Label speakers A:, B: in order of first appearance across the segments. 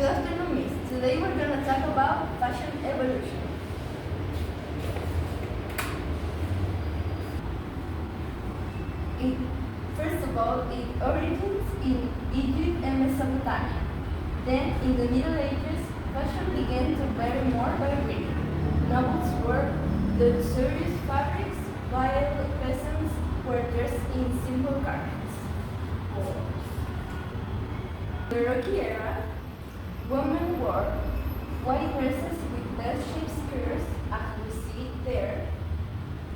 A: afternoon, Miss. Today we're going to talk about fashion evolution. First of all, it origins in Egypt and Mesopotamia. Then, in the Middle Ages, fashion began to vary more by region. Nobles wore luxurious fabrics, while peasants were dressed in simple garments. In the Rocky era, women wore white dresses with bell-shaped skirts, as we see there,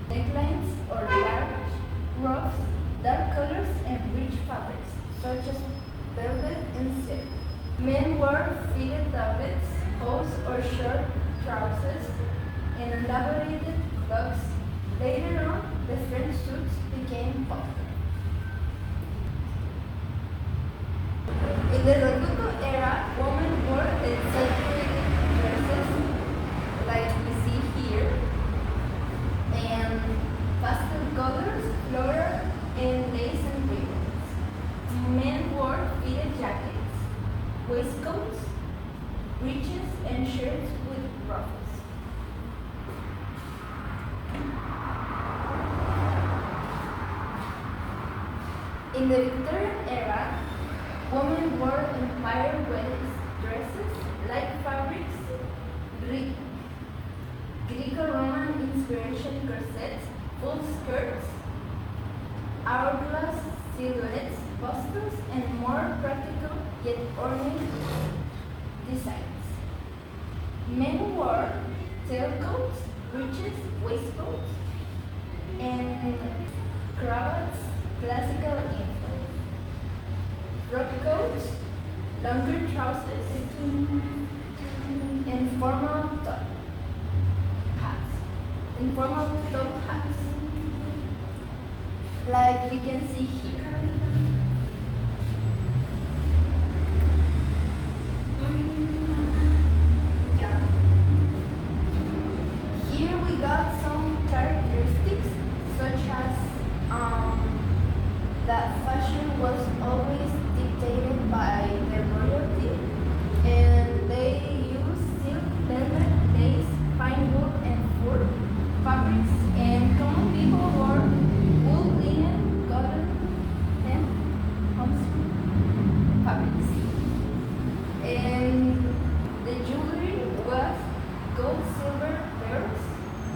A: necklines or large ruffs, dark colors, and rich fabrics, such as velvet and silk. Men wore fitted doublets, hose or short trousers, and elaborated cloaks. Later on, the French suits became popular. In the Rococo era, women wore exaggerated dresses, like we see here, and pastel colors, floral, and lace and ribbons. Men wore fitted jackets, waistcoats, breeches, and shirts with ruffles. In the Victorian era, women wore empire dresses, light fabrics, Greco-Roman inspiration corsets, full skirts, hourglass silhouettes, bustles, and more practical yet ornate designs. Men wore tailcoats, breeches, waistcoats, and cravats, classical influence. Frock coats, longer trousers, and formal top hats, like we can see here. Here we got some characteristics, such as that fashion was always dictated by the royalty, and they used silk, velvet, lace, fine wool, and fur fabrics, and common people wore wool, linen, cotton, and homespun fabrics. And the jewelry was gold, silver, pearls,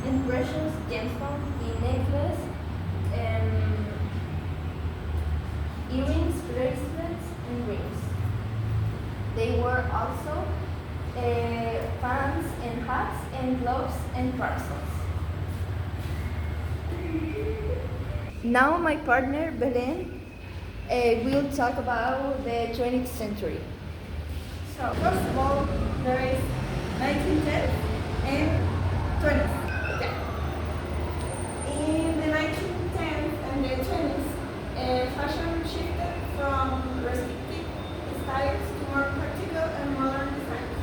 A: and precious gemstones in necklace, and earrings, bracelets, and rings. They wore also fans and hats and gloves and parcels. Now my partner Belen will talk about the 20th century.
B: So first of all, there is 1910 and 20s. Okay. In the 1910s and the 20s, fashion shifted from restrictive styles to more practical and modern designs.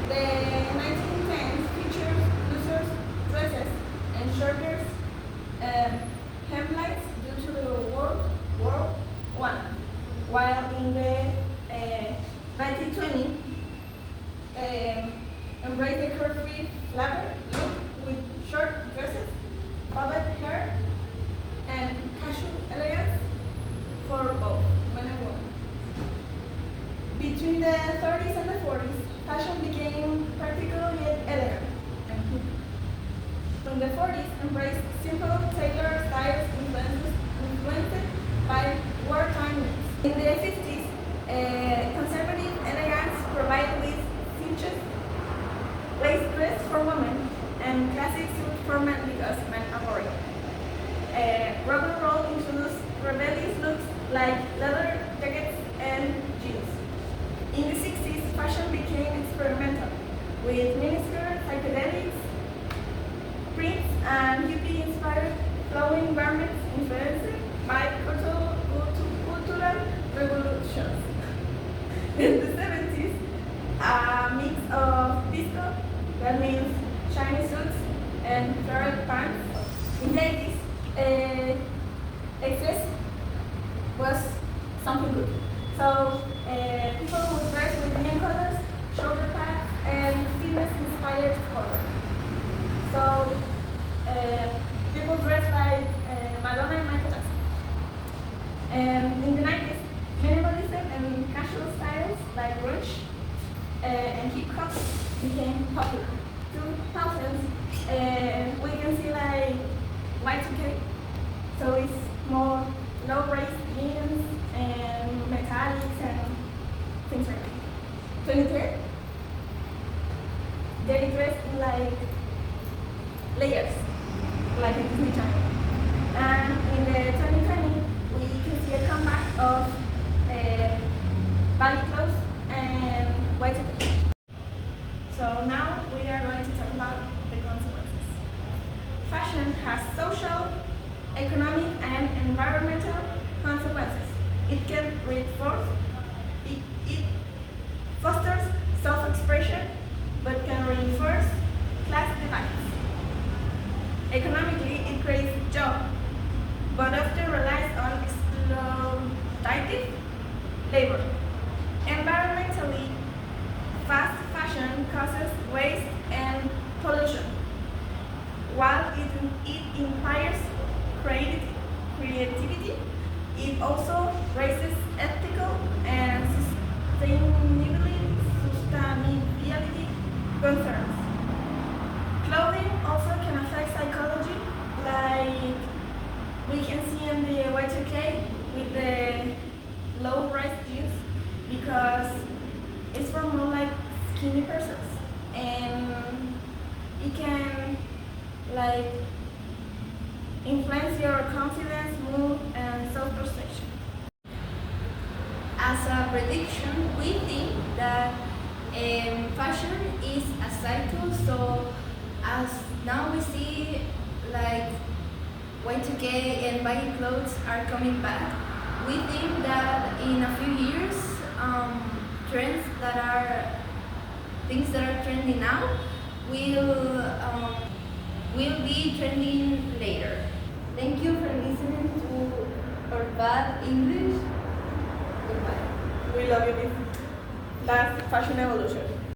B: The 1910s featured looser dresses and shorter hemlines due to the World War I, while in the 1920s embraced the curvy flapper look with short dresses, bobbed hair, and casual elegance for both men and women. Between the 30s and the 40s, fashion became practical yet elegant. From the 40s, embraced simple tailor styles influenced by wartime needs. In the 50s, conservative elegance provided with cinches, lace dress for women, and classic suit for men because men are boring. Rock and roll introduced rebellious looks like leather jackets and jeans. In the 60s, fashion became experimental, with miniskirts, psychedelics, prints, and hippie-inspired flowing garments influenced by cultural revolutions. In the 70s, a mix of disco, that means shiny suits, and floral pants. In the 80s, excess was something good. So people would and hip hop became popular. 2000s, we can see like Y2K, so it's more low-rise jeans and metallics and things like that. 2010, they dress in like layers, like a Disney Channel. And in the 2020, we can see a comeback of baggy clothes and Y2K. So now we are going to talk about the consequences. Fashion has social, economic, and environmental consequences. It can reinforce, it fosters self-expression, but can reinforce class divides. Economically, it creates jobs, but often relies on exploitative labor. Environmentally, fast fashion causes waste and pollution. While it inspires creativity, it also raises ethical and sustainability concerns. Clothing also can affect psychology, like we can see in the Y2K with the low-rise jeans, because it's for more like skinny persons, and it can like influence your confidence, mood, and self-perception.
A: As a prediction, we think that fashion is a cycle. So as now we see like Y2K and baggy clothes are coming back, we think that in a few years, trends that are things that are trending now will be trending later. Thank you for listening to our bad English. Goodbye.
B: We love you, Miss. That's fashion evolution.